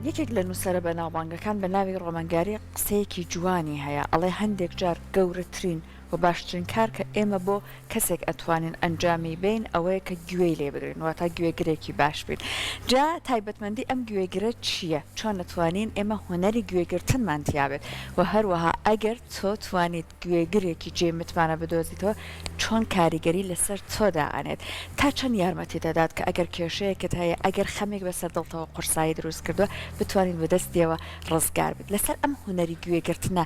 یەکێک لە نووسەرە بەناوبانگەکان بە ناوی ڕۆمەنگاری قسەیەکی جوانی هەیە ئەڵێ هەندێک جار گەورەترین و باشترین کار کە ئێمە بۆ کەسێک ئەتوانین ئەنجامی بین ئەوەیە کە گوێی لێ بگرین واتە گوێگرێکی باش بین جا تایبەتمەندی ئەم گوێگرە چییە چۆن نتوانین ئێمە هۆنەری گوێگرتنمان تیابێت و هەروەها ئەگەر تۆ توانیت گوێگرێکی جێمتمانە بدۆزیتەوە چۆن کاریگەری لەسەر تۆدا ئەنێت تا چەند یارمەتی دەدات کە ئەگەر کێشەیەکت هەیە ئەگەر خەمێک بەسەر دڵتەوە قورسایی دروست کردووە بتوانین بەدەستیەوە ڕزگار بێت لەسەر ئەم هۆنەری گوێگرتنە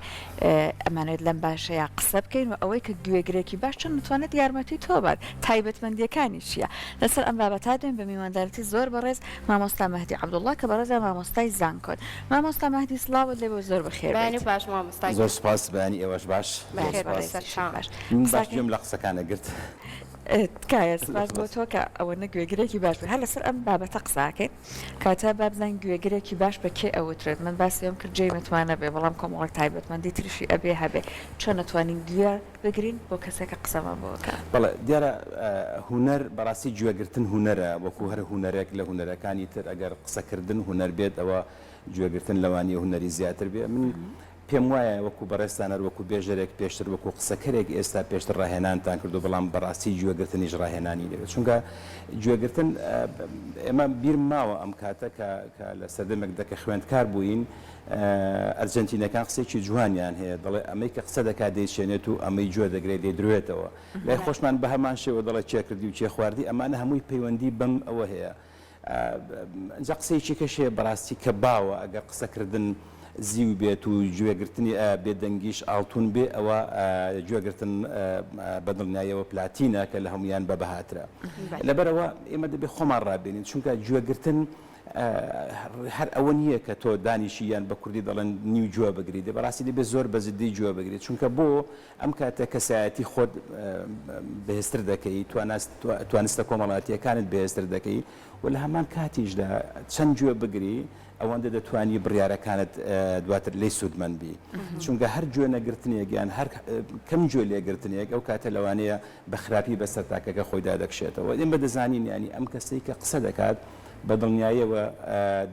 ئەمانێت لەم باشەیە قسە بکەین و ئەوەی کە گوێگرێکی باش چۆن نتوانێت یارمەتی تۆ بات تایبەتمەندیەکانی چییە لەسەر ئەم بابەتا دوێن بە میواندارەتی زۆر بەڕێز مامۆستا مەهدی عەبدوڵا کە بەڕێزە مامۆستای زانکۆن مامۆستا مەهدی سڵاوت لێ بۆ زۆر بەخێر باش مامۆستا زۆر سپاس بەیانی ئێوەش باش باش گوێم لە قسەکانە گرت تکایە سپاس بۆ تۆ کە ئەوە نەگوێگرێکی باش بێت هەر لەسەر ئەم بابەتە قساکەین کاتە بابزان گوێگرێکی باش بە کێ ئەوترێت من باسیەوەم کرد جێی متوانە بێ بەڵام کۆمەڵک تایبەتمەندی تریشی ئەبێ هەبێ چۆن نتوانین گوێ بگرین بۆ کەسێکە قسەمان بۆکە بەڵێ دیارە هونەر بەڕاستی گوێگرتن هونەرە وەکو هەر هونەرێک لە هونەرەکانی تر ئەگەر قسەکردن هونەر بێت ئەوە گوێگرتن لەوانەیە هونەری زیاتر بێ من پێم وایە وەکو بەڕێستانەر وەکو بێژەرێک پێشتر وەکو قسەکەرێک ئێستا پێشتر ڕاهێنانتان کردو بەڵام بەڕاستی گوێگرتنیش ڕاهێنانی دەبێت چونکە گوێگرتن ئێمە بیرم ماوە ئەم کاتە کە لە سەردەمێک دەکە خوێندکار بووین ئەرجەنتینەکان قسێکی جوانیان هەیە دەڵێ ئەمەی کە قسە دەکات دەیشێنێت و ئەمەی گوێ دەگرێت دەیدروێتەوە لای خۆشمان بە هەمان شێوە دەڵێ چێ کردی و چێ خواردی ئەمانە هەمووی پەیوەندی بەم ئەوە هەیە ئەجا قسەیەکی کەشەیە بەڕاستی کە باوە ئەگەر قسەکردن زیو بێت و گوێگرتنی بێدەنگیش ئاڵتون بێ ئەوە گوێگرتن بە دڵنیایەوە پلاتینە کە لە هەمویان بەبەهاترە لەبەرەوە ئێمە دەبێت خۆمان ڕابێنین چونکە گوێگرتن هەر ئەوە نییە کە تۆ دانیشی یان بە کوردی دەڵێن نیو گوێ بگریت بەڕاستی دەبێت زۆر بەزدی گوێ بگریت چونکە بۆ ئەم کاتە کەسایەتی خۆت بەهێزتر دەکەی توانستە کۆمەڵاتیەکانت بەهێزتر دەکەی و لە هەمان کاتیشدا چەند گوێ بگری ئەوەندە دەتوانی بڕیارەکانت دواتر لی سوودمەند بی چونکە هەر گوێ نەگرتنێک یان هەر کەم گوێ لێگرتنێک ئەو کاتە لەوانەیە بە خراپی بەسەر تاکەکە خۆیدا دەکشێتەوە ئێمە دەزانین ینی ئەم کەسەی کە قسە دەکات بە دڵنیایەوە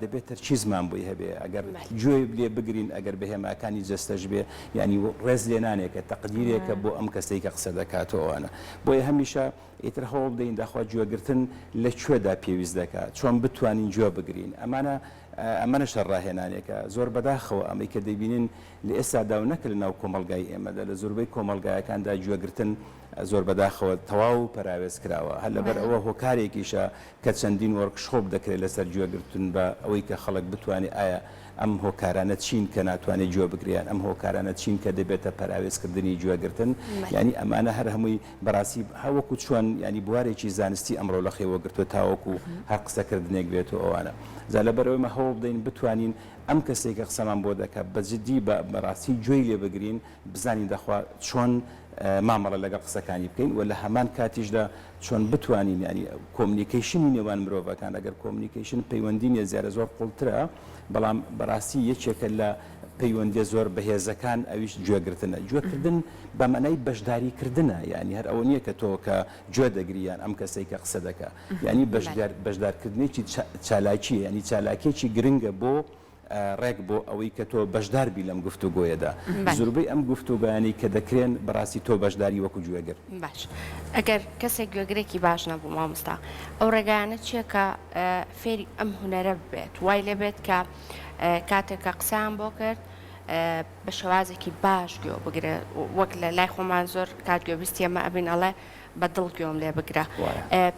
دەبێت تەرکیزمان بۆی هەبێ ئەگەر گوێ لێ بگرین ئەگەر بەهێماکانی جەستەش بێ ینی ڕێز لێ نانێکە تەقدیرێکە بۆ ئەم کەسەی کە قسە دەکاتەوەوانە بۆیە هەمیشە ئیتر هەوڵ بدەین داخوا گوێگرتن لە کوێدا پێویست دەکات چۆن بتوانین گوێ بگرین ئەمانە شەڕاهێنانێکە زۆر بەداخەوە ئەمەی کە دەبینین لە ئێستادا و نەکرد لەناو کۆمەلگای ئێمەدا لە زۆربەی کۆمەلگایەکاندا گوێگرتن زۆر بەداخەوە تەواو پەراوێز کراوە هەر لەبەر ئەوە هۆکارێکیشە کە چەندین وەرکشۆپ دەکرێت لەسەر گوێگرتن بە ئەوەی کە خەڵک بتوانێت ئایا ئەم هۆکارانە چین کە ناتوانێت گوێ بگریان ئەم هۆکارانە چین کە دەبێتە پەراوێزکردنی گوێگرتن ینی ئەمانە هەر هەمووی بەڕاستی هەوەکو چۆن ینی بوارێکی زانستی ئەمڕۆ لە خێوەگرتووە تاوەکو هەر قسەکردنێک بێتەوە ئەوانە جا لەبەرەوەی هەوڵ بدەین بتوانین ئەم کەسێک کە قسەمان بۆ دەکات بەجددی بەڕاستی گوێی لێ بگرین بزانین دەخوا چۆن مامەڵە لەگەڵ قسەکانی بکەین و لە هەمان کاتیشدا چۆن بتوانین ینی کۆمنیکیشنی نێوان مرۆڤەکان ئەگەر کۆمنیکیشن پەیوەندی نیە زیارە زۆر قوڵترە بەڵام بەڕاستی یەکێکە لە پەیوەندی زۆر بەهێزەکان ئەویش گوێگرتنە گوێکردن بە مەنای بەشداریکردنە ینی هەر ئەوە نییە کە تۆ کە گوێ دەگریان ئەم کەسەی کە قسە دەکات ینی بەشدارکردنێکی چالاکیە ینی چالاکێکی گرنگە بۆ ڕێک بۆ ئەوەی کە تۆ بەشداربی لەم گفتوگۆیەدا زۆربەی ئەم گفتوگویانی کە دەکرێن بەڕاستی تۆ بەشداری وەکو گوێگر باش ئەگەر کەسێک گوێگرێکی باش نەبوو مامۆستا ئەو ڕێگانە چیە کە فێری ئەم هونەرە بێت وای لێ بێت کە کاتێک کە قسەیان بۆ کرد بە شێوازێکی باش گوێ بگرێ وەک لە لای خۆمان زۆر کات گوێبیستی ئەمە ئەبین ئەڵێ بە دڵ گوێم لێ بگرە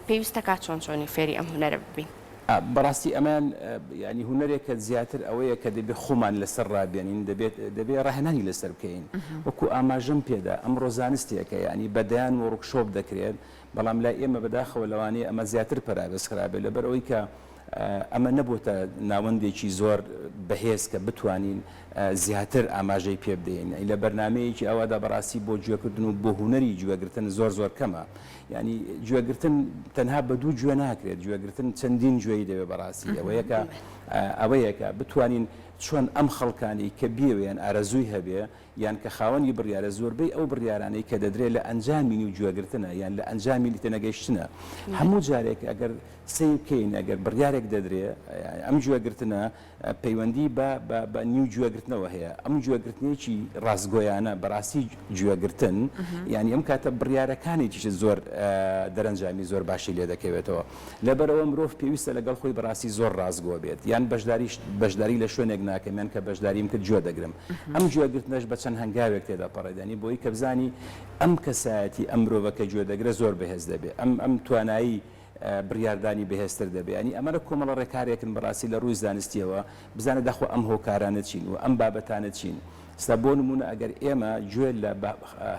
پێویستە کات چۆن چۆنی فێری ئەم هونەرە ببین بەڕاستی ئەمان ینی هونەرێکە زیاتر ئەوەیە کە دەبێت خۆمان لەسەر ڕابێنین دەبێت ڕاهێنانی لەسەر بکەین وەکو ئاماژەم پێدا ئەم ڕۆزانستێکە ینی بەدەیان وەرکشۆپ دەکرێت بەڵام لای ئێمە بەداخەوە لەوانەیە ئەمە زیاتر پەراوێز خراپێت لەبەر ئەوەی کە ئەمە نەبووتە ناوەندێکی زۆر بەهێز کە بتوانین زیاتر ئاماژەی پێ بدەین لە بەرنمەیەکی ئەوەدا بەڕاستی بۆ گوێکردن و بۆ هونەری گوێگرتن زۆر کەمە ینی گوێگرتن تەنها بە دوو گوێ ناکرێت گوێگرتن چەندین گوێی دەوێت بەڕاستی ئەوەیەکە بتوانین چۆن ئەم خەڵکانی کە بیاوێن ئارەزووی هەبێ یان کە خاوەنی بڕیارە زۆربەی ئەو بڕیارانەی کە دەدرێت لە ئەنجامی و گوێگرتنە یان لە ئەنجامی تێنەگەیشتنە هەموو جارێک ئەگەر سیر بکەین ئەگەر بڕیارێک دەدرێ ئەم گوێگرتنە پەیوەندی بە نیو گوێگرتنەوە هەیە ئەم گوێگرتنێکی ڕاستگۆیانە بەڕاستی گوێگرتن یعنی ئەم کاتە بڕیارەکانێکیش زۆر دەرەنجامی زۆر باشی لێ دەکەوێتەوە لەبەرەوە مرۆڤ پێویستە لەگەڵ خۆی بەڕاستی زۆر ڕاستگۆ بێت یان بەشداری لە شوێنێک ناکەمیان کە بەشداریم کرد گوێ دەگرم ئەم گوێگرتنەش بە چەند هەنگاوێک تێدا پەڕێدانی بۆی کە بزانی ئەم کەسایەتی ئەم مرۆڤەکە گوێ دەگرە زۆر بەهێز دەبێت ئەم توانایی بڕیاردانی بەهێزتر دەبێت ینی ئەمەە کۆمەڵە ڕێکارێکن بەڕاستی لە ڕووی زانستیەوە بزانە داخۆ ئەم هۆکارانە چین و ئەم بابەتانە چین ستا بۆ نمونە ئەگەر ئێمە گوێ لە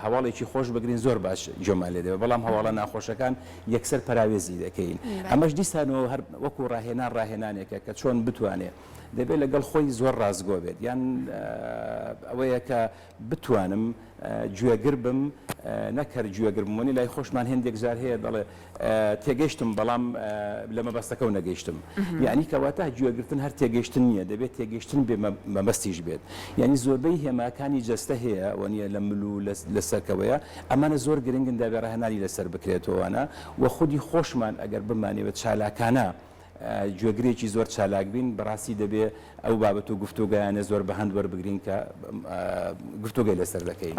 هەواڵێکی خۆش بگرین زۆر باش جۆمان لێ دەبێت بەڵام هەواڵە ناخۆشەکان یەکسەر پراوێزی دەکەین ئەمەش دیسانەوە هەر وەکو ڕاهێنانێکە کە چۆن بتوانێت دەبێت لەگەڵ خۆی زۆر ڕازگۆ بێت یان ئەوەیە کە بتوانم گوێگر بم نەکرد گوێگربوونی لای خۆشمان هێندێک جار هەیە دەڵێ تێگەیشتم بەڵام لە مەبەستەکە و نەگەیشتم یعنی کەواتە گوێگرتن هەر تێگەیشتن نییە دەبێت تێگەیشتن بێ مەبەستیش بێت یعنی زۆربەی هێماکانی جەستە هەیە وە لە مل و لەسەرکەوەیە ئەمانە زۆر گرنگن دەبێ ڕاهێنانی لەسەر بکرێتەوەوانە و خودی خۆشمان ئەگەر بمانێوێت چالاکانە گوێگرێکی زۆر چالاک بین بەڕاستی دەبێ ئەو بابەت و گفتوگەیانە زۆر بە هەند وەربگرین کە گفتوگەی لەسەر دەکەین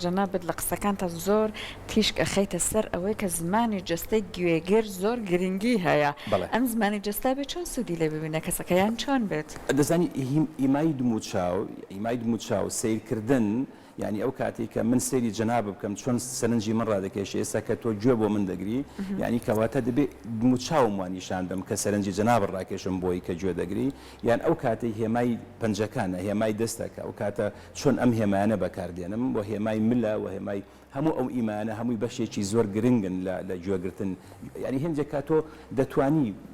جەنابەت لە قسەکانتە زۆر تیشک ئەخەیتە سەر ئەوەی کە زمانی جستەی گوێگر زۆر گرنگی هەیە ئەم زمانی جستا بێت چۆن سوودی لێ ببینە کەسەکەیان چۆن بێت دەزانی ئیمای دموچاو سیرکردن یعنی ئەو کاتێک کە من سەیری جەناب بکەم چۆن سەرنجی من ڕادەکێشێ ئێستا کە تۆ گوێ بۆ من دەگری یعنی کەواتە دەبێت دموچاوم وانیشاندەم کە سەرنجی جەناب ڕاکێشم بۆی کە گوێ دەگری یان ئەو کاتەی هێمای پەنجەکانە هێمای دەستەکە ئەو کاتە چۆن ئەم هێمایانە بەکاردێنم بۆ هێمای ملە و هێمای هەموو ئەو ئیمانە هەمووی بەشێکی زۆر گرنگن لە گوێگرتن ینی هەندێک کاتۆ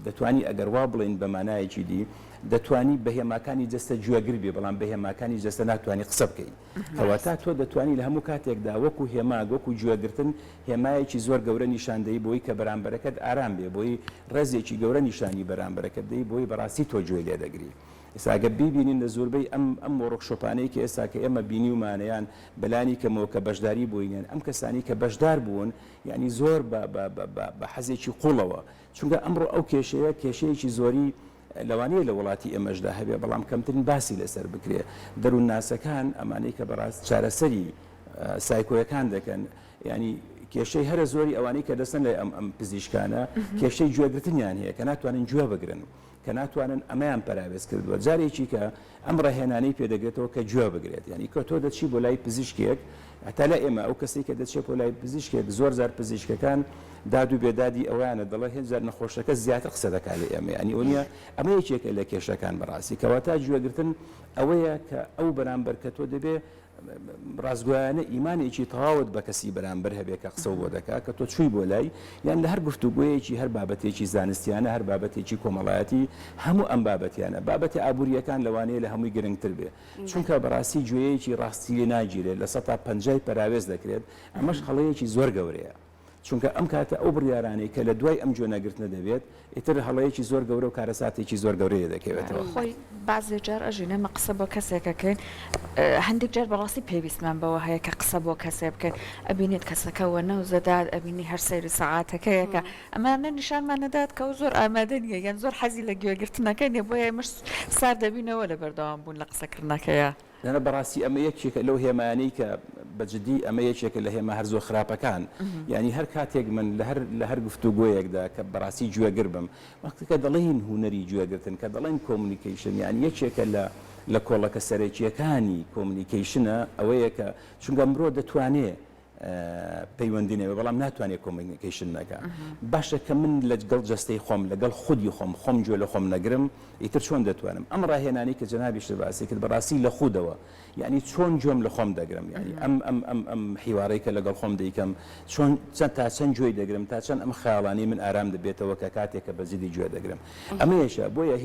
دەتوانی ئەگەر وا بڵێن بە مانایەکی دی دەتوانی بە هێماکانی جەستە گوێگر بێ بەڵام بە هێماکانی جەستە ناتوانانی قسە بکەیت کەواتە تۆ دەتوانی لە هەموو کاتێکدا وەکو هێماگ وەکو گوێگرتن هێمایەکی زۆر گەورە نیشاندەی بۆی کە بەرامبەرەکەت ئارام بێ بۆی ڕێزێکی گەورە نیشانی بەرامبەرەکەت دەی بۆی بەڕاستی تۆ گوێ لێ دەگری ئێستا بیبینین لە زۆربەی ئەم وەڕۆکشۆپانەی کە ئێستا کە ئێمە بینی ومانەیان بەلانی کەمەوە کە بەشداری بووینێن ئەم کەسانی کە بەشدار بوون یعنی زۆر بە حەزێکی قوڵەوە چونکە ئەمڕۆ ئەو کێشەیەکی زۆری لەوانەیە لە وڵاتی ئێمەشدا هەبێ بەڵام کەمترین باسی لەسەر بکرێ دەروون ناسەکان ئەمانەی کە بەڕاست چارەسەری سایکۆیەکان دەکەن ینی کێشەی هەرە زۆری ئەوانەی کە دەستن لە ئەم پزیشکانە کێشەی گوێگرتنیان هەیە کە ناتوانن گوێ بگرن کە ناتوانن ئەمەیان پەراوێز کردووە جارێکی کە ئەم ڕاهێنانەی پێدەگرێتەوە کە گوێ بگرێت ینی کە تۆ دەچی بۆ لای پزیشکێک هەتا لە ئێمە ئەو کەسی کە دەچێت بۆ لای پزیشکێک زۆر زار پزیشکەکان داد و بێدادی ئەویانە دەڵێ هێزار نەخۆشەکە زیاتر قسە دەکات لە ئێمە ینی ئەوە ئەمە یەکێکە لە کێشەکان بەڕاستی کەواتە گوێگرتن ئەوەیە کە ئەو بەرامبەر کە تۆ دەبێ ڕازگویانە ئیمانێکی تەواوت بە کەسی بەرامبەر هەبێ کە قسە بۆ دەکات کە تۆ چووی بۆ لای یان لە هەر گفتوگویەکی هەر بابەتێکی زانستیانە هەر بابەتێکی کۆمەڵایەتی هەموو ئەم بابەتیانە بابەتی ئابوووریەکان لەوانەیە لە هەمووی گرنگتر بێ چونکە بەڕاستی گوێیەکی ڕاستی لێ ناگیرێت لە 150 پەراوێز دەکرێت ئەمەش خەڵەیەکی زۆر گەورەیە چونکە ئەم کاتە ئەو بڕیارانەی کە لە دوای ئەم گوێنەگرتنە دەبێت ئیتر هەڵەیەکی زۆر گەورە و کارەساتێکی زۆر گەورەیە دەکەوێتەوە خۆی بازێ جار ئەژینە مە قسە بۆ کەسێکەکەین هەندێک جار بەڕاستی پێویستمان بەوە هەیە کە قسە بۆ کەسێ بکەین ئەبینێت کەسەکەەوە نەوزەداد ئەبینی هەر سەیری سەعاتەکەیەکە ئەمانە نیشانمان نەدات کە و زۆر ئامادە نیە یان زۆر حەزی لە گوێگرتنەکە نیە بۆیە ئێمەش سار دەبینەوە لە بەردەوام بوون لە قسەکردنەکەیە لەنە بەڕاستی ئەمە یەکێکە لەو هێمانەی کە بەجددی ئەمە یەکێکە لە هێمە هەر زۆر خراپەکان ینی هەر کاتێک من لە هەر گفتوگۆیەکدا کە بەڕاستی گوێگر بم وەختێکە دەڵێن هونەری گوێگرتن کە دەڵێن کۆمونیکیشن یان یەکێکە لە کۆڵەکە سەرەکیەکانی کۆمونیکیشنە ئەوەیە کە چونکە مرۆ دەتوانێت پەیوەندینەوە بەڵام ناتوانێت کۆمونیکیشن نەکە باشە کە من لەگەڵ جەستەی خۆم لەگەڵ خودی خۆم گوێ لە خۆم نەگرم ئیتر چۆن دەتوانم ئەم ڕاهێنانی کە جەنابیش باسی کرد بەڕاستی لە خودەوە یعنی چۆن گوێم لە خۆم دەگرم ینی ئەم حیوارەی کە لەگەڵ خۆم دەیکەم چۆن تا چەند گوێی دەگرم تا چەند ئەم خەیاڵانی من ئارام دەبێتەوە کە کاتێکە بەجددی گوێ دەگرم ئەمەیەشە بۆیە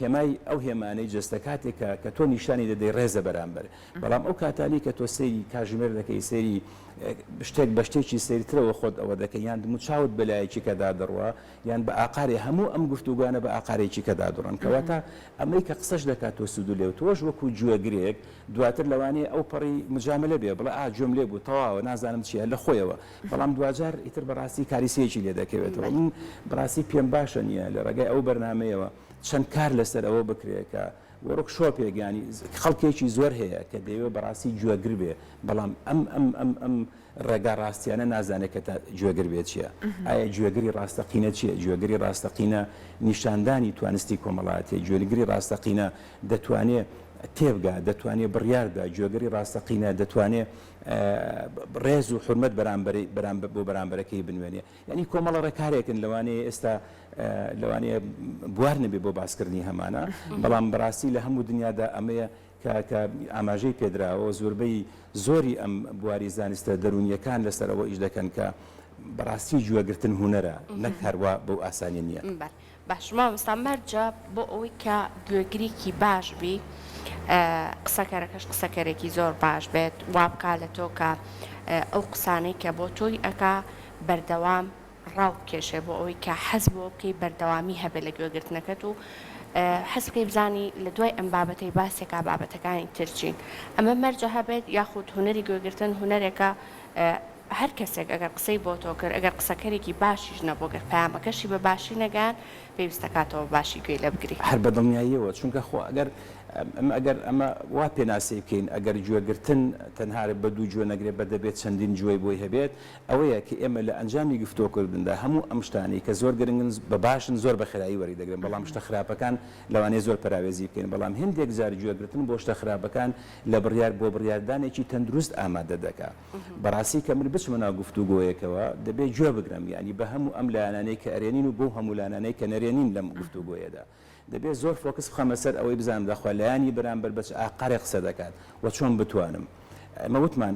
هێمای ئەو هێمانەی جستە کاتێکە کە تۆ نیشانی دەدەی ڕێزە بەرامبەر بەڵام ئەو کاتانی کە تۆ سەیری کاژمێر دەکەی سەیری شتێک بە شتێکی سەیرترەوە خۆت ئەوە دەکەی یان دموچاوت بەلایەکی کەدا دەڕوە یان بە ئاقارێ هەموو ئەم گفتوگوانە بە ئاقارێکی کەدا دڕن کەواتە ئەمەی کە قسەش دەکات تۆ سوود و لێو تۆش وەکو گوێگرێک دواتر لەوانەیە ئەو پەڕی مجاملە بێ بڵێ جۆم لێ بوو تەواوە نازانم چیە لە خۆیەوە بەڵام دوجار ئیتر بەڕاستی کاریسەیەکی لێ دەکەوێتەوە من بەڕاستی پێم باشە نییە لە ڕێگای ئەو بەرنامەیەوە چەند کار لەسەر ئەوە بکرێتکە وەڕک شۆپێک ینی خەڵکێکی زۆر هەیە کە دەیەوێت بەڕاستی گوێگر بێ بەڵام ئەم ڕێگا ڕاستیانە نازانێت کە تا گوێگر بێت چییە ئایا گوێگری ڕاستەقینە چییە گوێگری ڕاستەقینە نیشاندانی توانستی کۆمەڵاتی گوێگری ڕاستەقینە دەتوانێت تێبگا دەتوانێت بڕیاردا گوێگری ڕاستەقینە دەتوانێت ڕێز و حرمەت بۆ بەرامبەرەکەی بنوێنێ ینی کۆمەڵە ڕێکارێکن لەوانەیە ئێستا لەوانەیە بوار نەبێ بۆ باسکردنی هەمانە بەڵام بەڕاستی لە هەموو دنیادا ئەمەیە کە ئاماژەی پێدراوە زۆربەی زۆری ئەم بواری زانستە دەرونیەکان لەسەرەوە ئیش دەکەن کە بەڕاستی گوێگرتن هونەرە نەک هەروە بەو ئاسانی نییە باش مامۆستا مەرجە بۆ ئەوەی کە گوێگریکی باش بی قسەکەرەکەش قسەکەرێکی زۆر باش بێت وا بکا لە تۆ کە ئەو قسانەی کە بۆ تۆی ئەکا بەردەوام ڕاو کێشێ بۆ ئەوەی کە حەز بۆ بکەی بەردەوامی هەبێت لە گوێگرتنەکەت و حەز بکەی بزانی لە دوای ئەم بابەتەی باسێکا بابەتەکانی ترچین ئەمە مەرجە هەبێت یاخود هونەری گوێگرتن هونەرێکە هەر کەسێک ئەگەر قسەی بۆ تۆ کرد ئەگەر قسەکەرێکی باشیش نەبووگەر پامەکەشی بە باشی نەگەن پێویستەکاتەوە باشی گوێ لە بگری هەر بەدڵنیاییەوە چونکە خۆ ئەگەر ئەمە وا پێناسی بکەین ئەگەر گوێگرتن تەنها بە دوو گوێ نەگرێت بە دەبێت چەندین گوێی بۆی هەبێت ئەوەیە کە ئێمە لە ئەنجامی گفتۆکردندا هەموو ئەم شتانی کە زۆر گرنگن بە باشن زۆر بە خێرایی وەریدەگرن بەڵام شتە خراپەکان لەوانەیە زۆر پراوێزی بکەین بەڵام هەندێک جار گوێگرتن بۆ شتە خراپەکان لە بڕیار بۆ بڕیاردانێکی تەندروست ئامادە دەکات بەڕاستی کە من بچمە ناو گفتوگۆیەکەوە دەبێت گوێ بگرم یعنی بە هەموو ئەم لایەنانەی کە ئەرێنین و بۆ هەموو لایەنانەی کە نەرێنین لەم گفتوگۆیەدا دەبێت زۆر فۆکس بخەمە سەر ئەوەی بزانم داخوا لایانی بەرامبەر بەچ ئاقارێ قسە دەکات و چۆن بتوانم مەوتمان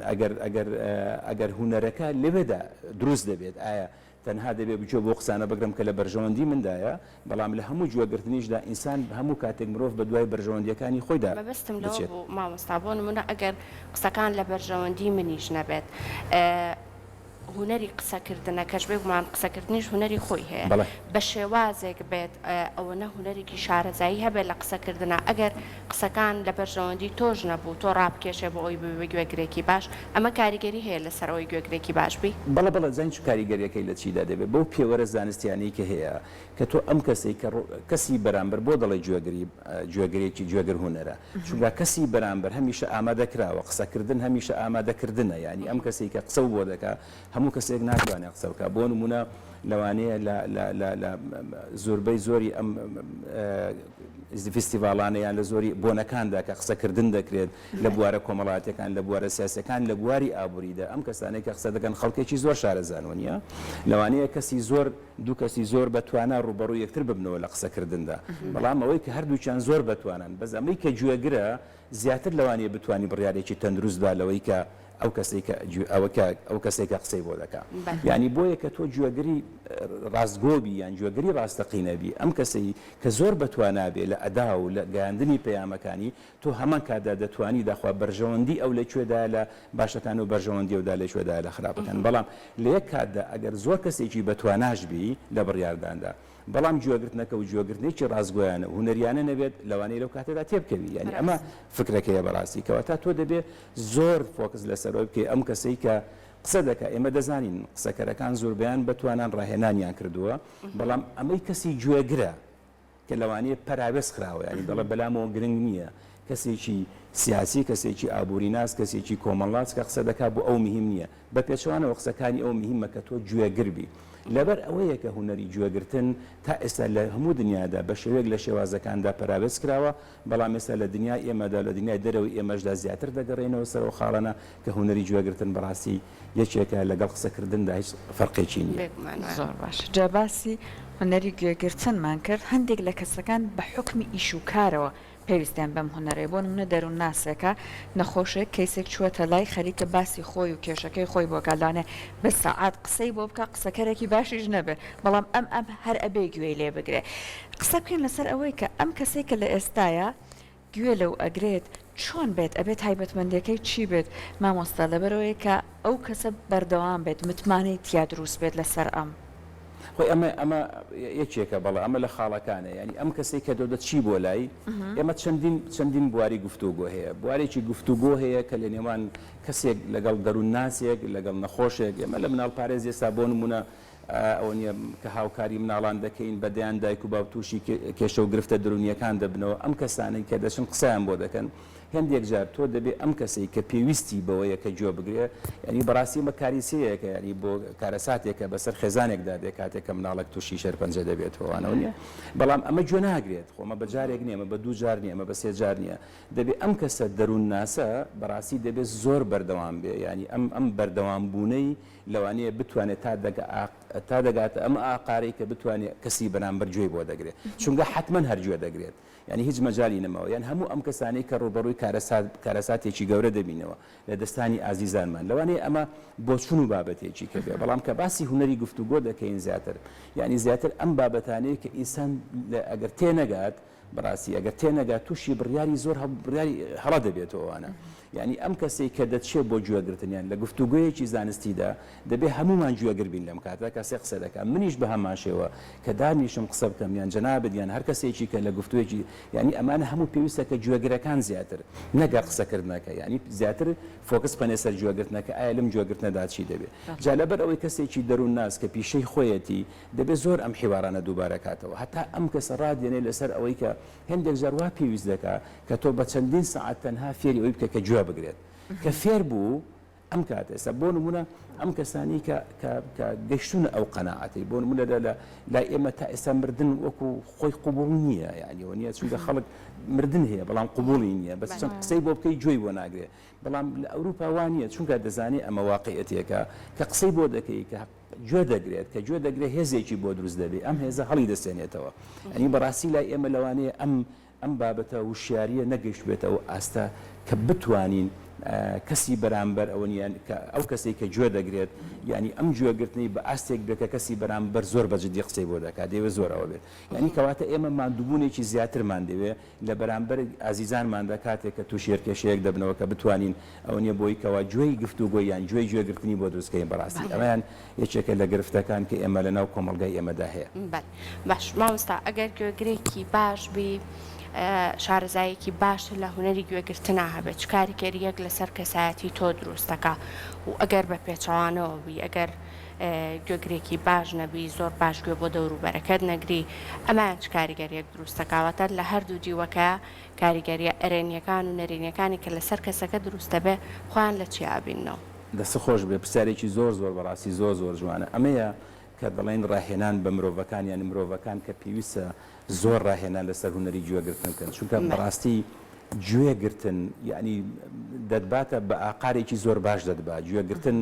ئەگەر هونەرەکە لێبێدا دروست دەبێت ئایا تەنها دەبێت بچۆ بۆ قسانە بگرم کە لە بەرژەوەندی مندایە بەڵام لە هەموو گوێگرتنیشدا ئینسان هەموو کاتێک مرۆڤ بە دوای بەرژەوەندیەکانی خۆیدا بەبستم لەوە بوو مامۆستا بۆ نمونە ئەگەر قسەکان لە بەرژەوەندی منیش نەبێت هونەری قسەکردنەکەش بێگومان قسەکردنیش هونەری خۆی هەیە بە شێوازێک بێت ئەوە نە هونەرێکی شارەزایی هەبێت لە قسەکردنە ئەگەر قسەکان لە بەرژەوەندی تۆش نەبوو تۆ ڕابکێشێ بۆ ئەوی ببێ گوێگرێکی باش ئەمە کاریگەری هەیە لەسەرەوەی گوێگرێکی باش بی بەڵە زانین چ کاریگەریەکەی لە چیدا دەبێت بەو پێوەرە زانستیانەی کە هەیە کە تۆ ئەم کەسی بەرامبەر بۆ دەڵێ گوێگرێکی گوێگر هونەرە چونکە کەسی بەرامبەر هەمیشە ئامادەکراوە قسەکردن هەمیشە ئامادەکردنە ینی ئەم کەسی کە قسە بۆ دەکات هەموو کەسێک ناتوانێت قسە بکات بۆ نمونە لەوانەیە لە زۆربەی زۆری ئەم فستیڤالانەیان لە زۆری بۆنەکاندا کە قسەکردن دەکرێت لە بوارە کۆمەڵاتەکان لە بوارە سیاسەکان لە بواری ئابووریدا ئەم کەسانەی کە قسە دەکەن خەڵکێکی زۆر شارەزانوە نیە لەوانەیە کەسی زۆر دوو کەسی زۆر بەتوانە ڕوبەڕوو یەکتر ببنەوە لە قسەکردندا بەڵام ئەوەی کە هەردووچیان زۆر بەتوانن بەس ئەمەی کە گوێگرە زیاتر لەوانەیە بتوانی بڕیارێکی تەندروستدا لەوەی کە ئەو کەسێکە قسەی بۆ دەکات یعنی بۆیە کە تۆ گوێگری ڕاستگۆبی یان گوێگری ڕاستەقینەبی ئەم کەسەی کە زۆر بەتوانابێ لە ئەدا و لە گەیاندنی پەیامەکانی تۆ هەمان کاتدا دەتوانی داخوا بەرژەوەندی ئەو لەکوێدا لە باشەکان و بەرژەوەندی ئەودا لەکوێدا لە خراپەکان بەڵام لە یەک کاتدا ئەگەر زۆر کەسێکی بەتواناشبی لە بڕیارداندا بەڵام گوێگرتنەکە و گوێگرتنێکی ڕاستگۆیانە هونەریانە نەبێت لەوانەیە لەو کاتەدا تێبکەوی یعنی ئەمە فکرەکەیە بەڕاستی کەواتە تۆ دەبێت زۆر فۆکس لەسەرەوەی بکەی ئەم کەسەی کە قسە دەکات ئێمە دەزانین قسەکەرەکان زۆربیان بەتوانان ڕاهێنانیان کردووە بەڵام ئەمەی کەسی گوێگرە کە لەوانەیە پەراوێز خراوە ینی دەڵێ بەلامەوە گرنگ نییە کەسێکی سیاسی کەسێکی ئابووریناس کەسێکی کۆمەڵات کە قسە دەکات بۆ ئەو مهم نییە بە پێچەوانەوە قسەکانی ئەو مهمە کە تۆ گوێگربی لەبەر ئەوەیە کە هونەری گوێگرتن تا ئێستا لە هەموو دنیادا بە شێوەیەک لە شێوازەکاندا پەراوێز کراوە بەڵام ئێستا لە دنیای ئێمەدا لە دنیای دەرەوەی ئێمەشدا زیاتر دەگەڕێنەوە سەرەوە خاڵانە کە هونەری گوێگرتن بەڕاستی یەکێکە لەگەڵ قسەکردندا هیچ فەرقێکی نییە زۆر باش جا باسی هونەری گوێگرتنمان کرد هەندێک لە کەسەکان بە حکمی ئیش و کارەوە پێویستیان بەم هوەرەیە بۆ نمونە دەروون ناسێکە نەخۆشێک کەیسێک چووەتە لای خەریکە باسی خۆی و کێشەکەی خۆی بۆ گەڵانێ بە سەعات قسەی بۆ بکە قسەکەرێکی باشیش نەبێ بەڵام ئەم هەر ئەبێ گوێی لێ بگرێ قسە بکەین لەسەر ئەوەی کە ئەم کەسێک کە لە ئێستاە گوێ لەو ئەگرێت چۆن بێت ئەبێت تایبەتمەندیەکەی چی بێت مامۆستا لەبەرەوەی کە ئەو کەسە بەردەوام بێت متمانەی تیا دروست بێت لەسەر ئەم خۆی ئەمە یەکێکە بەڵێ ئەمە لە خاڵەکانە ینی ئەم کەسێک کە دەودە چی بۆ لای ئێمە چەندین بواری گفتوگۆ هەیە بوارێکی گفتوگۆ هەیە کە لە نێوان کەسێک لەگەڵ دەروون ناسێک لەگەڵ نەخۆشێک ئێمە لە مناڵ پارێز ئێستا بۆ نمونە ئەوە نیە کە هاوکاری مناڵان دەکەین بەدەیان دایک و باو تووشی کێشە و گرفتە درونیەکان دەبنەوە ئەم کەسانەی کە دەچن قسەیان بۆ دەکەن هەندێک جار تۆ دەبێت ئەم کەسەی کە پێویستی بەوەیە کە گوێ بگرێ ینی بەڕاستی مە کاریسەیەکە ینی بۆ کارەساتێکە بەسەر خێزانێکدا دێ کاتێکە مناڵک تووشی شەرپەنجە دەبێتەوەوانەوە نیە بەڵام ئەمە گوێ ناگرێت خۆمە بە جارێک نییە ئەمە بە دوو جار نییە ئەمە بە سێ جار نییە دەبێت ئەم کەسە دەروون ناسە بەڕاستی دەبێت زۆر بەردەوام بێ ینی ئەم بەردەوام بوونەی لەوانەیە بتوانێت تا دەگاتە ئەم ئاقارەی کە بتوانێت کەسی بەرامبەر گوێی بۆ دەگرێت چونکە حتمما هەرگوێ دەگرێت ینی هیچ مەجای نەماوە یان هەموو ئەم کەسانەی کە ڕوبەڕووی کارەساتێکی گەورە دەبینەوە لە دەستانی ئازیزانمان لەوانەیە ئەمە بۆ چون و بابەتێکی کە بێ بەڵام کە باسی هوەری گفتوگۆ دەکەین زیاتر ینی زیاتر ئەم بابەتانەیە کە ئینسان ئەگەر تێنەگات بەڕاستی ئەگەر تێنەگات تووشی بڕیاری زۆر بڕیاری هەڵا دەبێتەوەوانە ینی ئەم کەسێک کە دەچێت بۆ گوێگرتنیان لە گفتوگویەکی زانستیدا دەبێت هەمومان گوێگر بین لەم کاتە کەسێک قسە دەکات منیش بە هەماشەوە کە دانیشم قسە بکەم یان جەنابەت یان هەر کەسێکی کە لە گفتوێکی ینی ئەمانە هەموو پێویستە کە گوێگرەکان زیاتر نەگەر قسەکردنەکە ینی زیاتر فۆکس بنێ سەر گوێگرتنەکە ئایا لەم گوێگرتنەدا چی دەبێت جا لەبەر ئەوەی کەسێکی دەروون ناس کە پیشەی خۆیەتی دەبێت زۆر ئەم حیوارانە دووبارە کاتەوە هەتا ئەم کەسە ڕادێنێ لەسەر ئەوەی کە هەندێک جار وا پێویست دەکات کە تۆ بە چەندین سەعات تەنها فێری ئەوەی بکە کە گوێ بگرێت کە فێر بوو ئەم کاتێستا بۆ نمونە ئەم کەسانی کە گەشتونە ئەو قەناعەتی بۆ نمونە لای ئێمە تا ئێستا مردن وەکو خۆی قوبوڵ نییە یعنیەوە نییە چونکە خەڵک مردن هەیە بەڵام قوبوڵی نییە بەس چەند قسەی بۆ بکەی گوێی بۆ ناگرێت بەڵام لە ئەوروپا وانە چونکە دەزانێت ئەمە واقعەتێکە کە قسەی بۆ دەکەی کە گوێ دەگرێت کە گوێ دەگرێت هێزێکی بۆ دروست دەبێت ئەم هێزە هەڵی دەستێنێتەوە ئەنی بەڕاستی لای ئێمە لەوانەیە ئەم بابەتە وشیاریە نەگەشت بێتەوە ئاستا کە بتوانین کەسی بەرامبەر ئەوەنیان ئەو کەسێک کە گوێ دەگرێت ینی ئەم گوێگرتنی بە ئاستێک بێکە کەسی بەرامبەر زۆر بەجددی قسەی بۆ دەکات دەوێت زۆرەوە بێت ینی کەواتە ئێمە مادووبوونێکی زیاترمان دەوێت لە بەرامبەر ئازیزانماندا کاتێک کە تووشی هێرکێشەیەک دەبنەوە کە بتوانین ئەوە نیە بۆی کەوا گوێی گفتوگۆی یان گوێی گوێگرتنی بۆ دروستکەین بەڕاستی ئەمەیان یەکێکە لە گرفتەکان کە ئێمە لەناو کۆمەڵگای ئێمەدا هەیە باش مامۆستا ئەگەر گوێگرێکی باش بی شارەزایەکی باش لە هوەری گوێگرتنا هەبێت چ کاریگەریەک لەسەر کەسایەتی تۆ دروستەکە و ئەگەر بە پێچەوانەوە بی ئەگەر گوێگرێکی باش نەبی زۆر باش گوێ بۆ دەوروبەرەکەت نەگری ئەمان چ کاریگەریەک دروستەکەواتە لە هەردوو جیوەکە کاریگەریە ئەرێنیەکان و نەرێنیەکانی کە لەسەر کەسەکە دروستە بێ خۆیان لە چی ئابینەوە دەست خۆش بێ پرسیارێکی زۆر بەڕاستی زۆر جوانە ئەمەیە کە دەڵێن ڕاهێنان بە مرۆڤەکان یان مرۆڤەکان کە پێویستە زۆر ڕاهێنان لەسەر هوەری گوێگرتن بکەن چونکە بەڕاستی گوێگرتن یعنی دەتباتە بە ئاقارێکی زۆر باش دەتبات گوێگرتن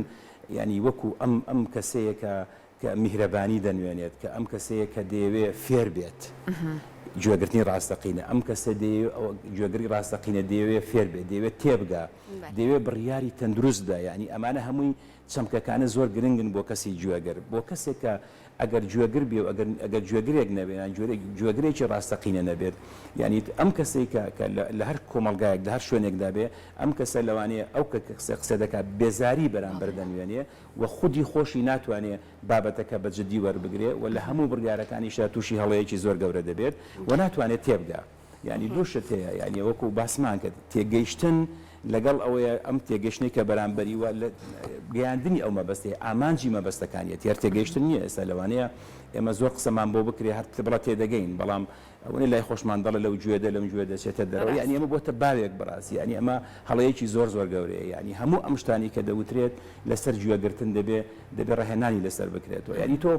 ینی وەکو ئەم کەسەیەکە کە میهرەبانی دەنوێنێت کە ئەم کەسەیە کە دەیەوێت فێر بێت گوێگرتنی ڕاستەقینە ئەم کەسە گوێگری ڕاستەقینە دەیەوێت فێر بێت دەیەوێت تێبگا دەیەوێت بڕیاری تەندروستدا ینی ئەمانە هەمووی چەمکەکانە زۆر گرنگن بۆ کەسی گوێگر بۆ کەسێکە ئەگەر گوێگر بێ ئەگەر گوێگرێک نەبێت گوێگرێکی ڕاستەقینە نەبێت یعنی ئەم کەسێکە لە هەر کۆمەلگایەک لە هەر شوێنێکدا بێ ئەم کەسە لەوانەیە ئەو قسە دەکات بێزاری بەرامبەر دەنوێنێ و خودی خۆشی ناتوانێت بابەتەکە بە جددی وەربگرێ و لە هەموو بڕیارەکانیشە تووشی هەڵەیەکی زۆر گەورە دەبێت و ناتوانێت تێبگا ینی دووشت هەیە ینی وەکو باسمان کرد تێگەیشتن لەگەڵ ئەوەیە ئەم تێگەشتنی کە بەرامبەری وە لە گەیاندنی ئەو مەبەستەیە ئامانجی مەبەستەکانیەت یار تێگەیشتن نییە ئێستا لەوانەیە ئێمە زۆر قسەمان بۆ بکرێ هەر بڵە تێدەگەین بەڵام ئەوەی لای خۆشمان دەڵە لەو گوێدە لەم گوێ دەچێتە دەرەوە ینی ئەمە بۆتە باوێک بەڕاستی ینی ئەمە هەڵەیەکی زۆر گەورەیە ینی هەموو ئەم شتانی کە دەوترێت لەسەر گوێگرتن دەبێت ڕاهێنانی لەسەر بکرێتەوە ینی تۆ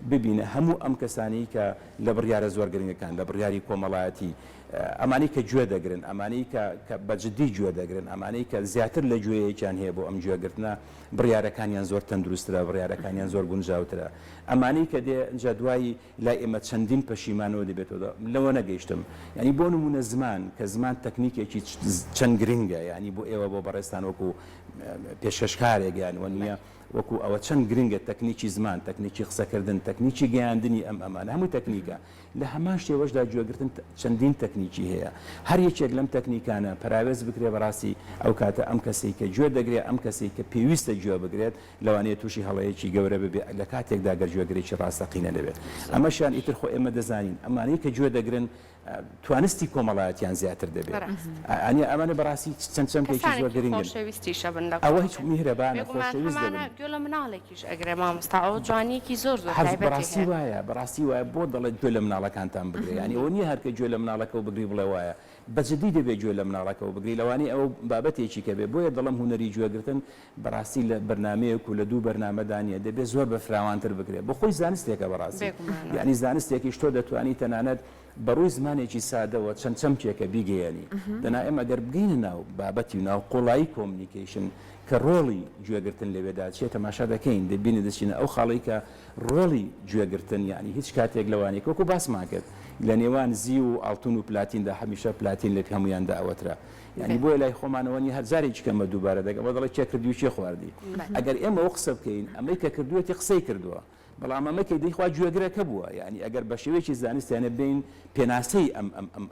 ببینە هەموو ئەم کەسانی کە لە بڕیارە زۆر گرنگەکان لە بڕیاری کۆمەڵایەتی ئەمانەی کە گوێ دەگرن ئەمانەی کە بەجددی گوێ دەگرن ئەمانەی کە زیاتر لە گوێیەکیان هەیە بۆ ئەم گوێگرتنە بڕیارەکانیان زۆر تەندروسترە بڕیارەکانیان زۆر گونجاوترە ئەمانەی کە دێ جا دوایی لای ئێمە چەندین پەشیمانەوە دەبێتەوە لەوە نەگەیشتم ینی بۆ نمونە زمان کە زمان تەکنیکێکی چەند گرنگە ینی بۆ ئێوە بۆ بەڕێستان وەکو پێشکەشکارێک یانوە نییە وەکو ئەوە چەند گرنگە تەکنیکی زمان تەکنیکی قسەکردن تەکنیکی گەیاندنی ئەمانە هەموو تەکنیکە لە هەمان شێوەشدا گوێگرتن چەندین تەکنیکی هەیە هەر یەکێک لەم تەکنیکانە پراوێز بکرێ بەڕاستی ئەو کاتە ئەم کەسێک کە گوێ دەگرێت ئەم کەسێک کە پێویستە گوێ بگرێت لەوانەیە تووشی هەڵەیەکی گەورە ببێ لە کاتێکدا گەر گوێگرێکی ڕاستەقینە دەبێت ئەمەشیان ئیتر خۆ ئێمە دەزانین ئەمانەی کە گوێ دەگرن توانستی کۆمەڵایەتیان زیاتر دەبێت ئەنی ئەمانە بەڕاستی چەند چەندێکی زۆر گرنگن ئەوە هیچ میهرەبانە خۆشەویست دەبن گوێ لە مناڵێکیش ئەگرێ مامۆستا ئەو جوانیەکی زۆر زۆر بەڕاستی وایە بەڕاستی وایە بۆ دەڵێت گوێ لە مناڵەکانتان بگرێ ینی ئەوە نییە هەرکە گوێ لە مناڵەکەەوە بگری بڵێ وایە بەجددی دەبێت گوێ لە مناڵەکەەوە بگری لەوانی ئەو بابەتێکی کە بێ بۆیە دەڵم هونەری گوێگرتن بەڕاستی لە بەرنمەیەک و لە دوو بەرنامەدانە دەبێت زۆر بە فراوانتر بگرێت بۆ خۆی زانستێکە بەڕاستی یعنی زانستێکی تۆ دەتوانی تەنانەت بەڕووی زمانێکی سادەوە چەند چەمکێکە بیگەیەنی دەنا ئێمە گەر بگەینە ناو بابەتی و ناو قوڵایی کۆمنیکیشن کە ڕۆڵی گوێگرتن لەوێدا چێت تەماشا دەکەین دەبینی دەچینە ئەو خاڵی کە ڕۆڵی گوێگرتن یعنی هیچ کاتێک لەوانی کۆکو باسمان کرد لە نێوان زی و ئاڵتون و پلاتیندا هەمیشە پلاتین لە هەمویاندا ئەوەترا ینی بۆی لای خۆمانەوەنی هەرجارێکی کەمە دووبارە دەگەمە دەڵێ چێ کردی و چێ خواردی ئەگەر ئێمە ئەو قسە بکەین ئەمەی کە کردوێتی قسەی کردووە بەڵام ئەمەکەی دەیخوا گوێگرەکە بووە یعنی ئەگەر بە شێوەیەکی زانستیانە بین پێناسەی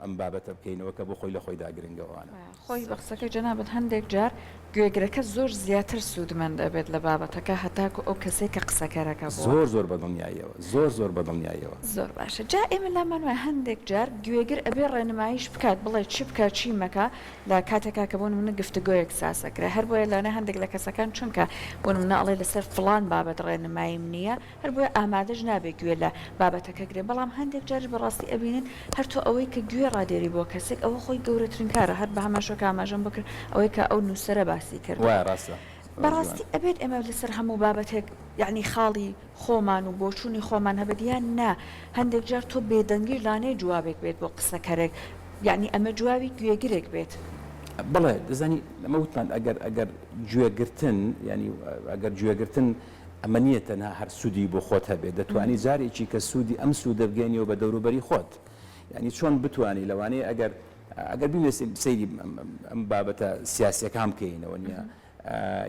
ئەم بابەتە بکەینەوە کە بۆ خۆی لە خۆیدا گرنگەوەوانە خۆی بە قسەکە جەنابەت هەندێک جار گوێگرەکە زۆر زیاتر سوودمەند دەبێت لە بابەتەکە هەتاکو ئەو کەسێک کە قسەکەرەکە زۆر بەدڵنیاییەوە زۆر بەدڵنیاییەوە زۆر باشە جا ئێمە لامانوە هەندێک جار گوێگر ئەبێ ڕێنماییش بکات بڵێ چی بکات چی مەکە لە کاتێکا کە بۆ منە گفتگۆیەک ساسەکرا هەر بۆیە لەنە هەندێک لە کەسەکان چونکە بۆ منە ئەڵێ لەسەر فڵان بابەت ڕێنماییم نییە هەر بۆیە ئامادەش نابێت گوێ لە بابەتەکە گرێ بەڵام هەندێک جار بەڕاستی ئەبینن هەر تۆ ئەوەی کە گوێ ڕادێری بۆ کەسێک ئەوە خۆی گەورەترین کارە هەر بە هەماشۆکە ئاماژەم بکرد ئەوەی کە ئەو نووسەرە باسی کرد بەڕاستی ئەبێت ئێمە لەسەر هەموو بابەتێک یعنی خاڵی خۆمان و بۆچوونی خۆمان هەبدیان نا هەندێک جار تۆ بێدەنگی لانەی جوابێک بێت بۆ قسەکەرێک یعنی ئەمە جوابی گوێگرێک بێت بڵێ دەزانی ئەمە وتمان ئەگەر گوێگرتن ینی ئەگەر گوێگرتن ئەمە نییە تەنها هەر سوودی بۆ خۆت هەبێت دەتوانی جارێکی کە سوودی ئەم سوودە بگەینەوە بە دەوروبەری خۆت ینی چۆن بتوانی لەوانەیە ئەگەر بینێستی سەیری ئەم بابەتە سیاسیەکان بکەینەوە نییە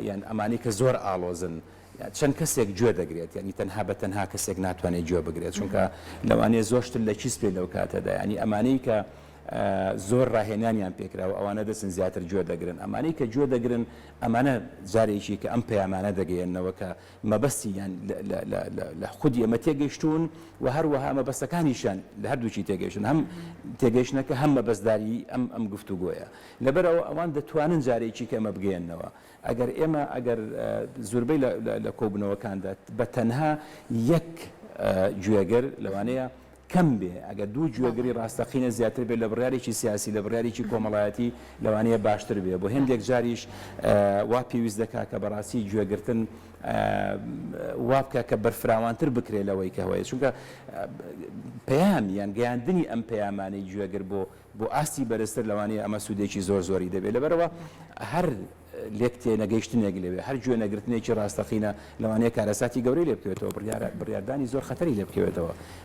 یان ئەمانی کە زۆر ئاڵۆزن چەند کەسێک گوێ دەگرێت ینی تەنها بە تەنها کەسێک ناتوانێت گوێ بگرێت چونکە لەوانەیە زۆرتر لە چیست پێ لەو کاتەدا ینی ئەمانەی کە زۆر ڕاهێنانیان پێکراوە ئەوانە دەچن زیاتر گوێ دەگرن ئەمانەی کە گوێ دەگرن ئەمانە جارێکی کە ئەم پەیامانە دەگەێنەوە کە مەبەستیان لە خودی ئەمە تێگەیشتون و هەروەها مەبەستەکانیشان لە هەردووچی تێگەیشتن هەم تێگەیشتنەکە هەم مەبەستداری ئەم گفتوگۆیە لەبەرەوە ئەوان دەتوانن جارێکی کە ئەمە بگەێنەوە ئەگەر زۆربەی لە کۆبنەوەکاندا بە تەنها یەک گوێگەر لەوانەیە کەم بێ ئەگەر دوو گوێگری ڕاستەقینە زیاتر بێت لە بڕیارێکی سیاسی لە بڕیارێکی کۆمەڵایەتی لەوانەیە باشتر بێ بۆ هەندێک جاریش وا پێویست دەکا کە بەڕاستی گوێگرتن وا بکە کە بەرفراوانتر بکرێت لەوەی کە هەیە چونکە پەیام یان گەیاندنی ئەم پەیامانەی گوێگر بۆ ئاستی بەرزتر لەوانەیە ئەمە سوودێکی زۆری دەبێت لەبەرەوە هەر لێک تێنەگەیشتنێک لەوێ هەر گوێ نەگرتنێکی ڕاستەقینە لەوانەیە کارەساتی گەورەی لێ بکەوێتەوە بڕیاردانی زۆر خەتەری لێ بکەوێتەوە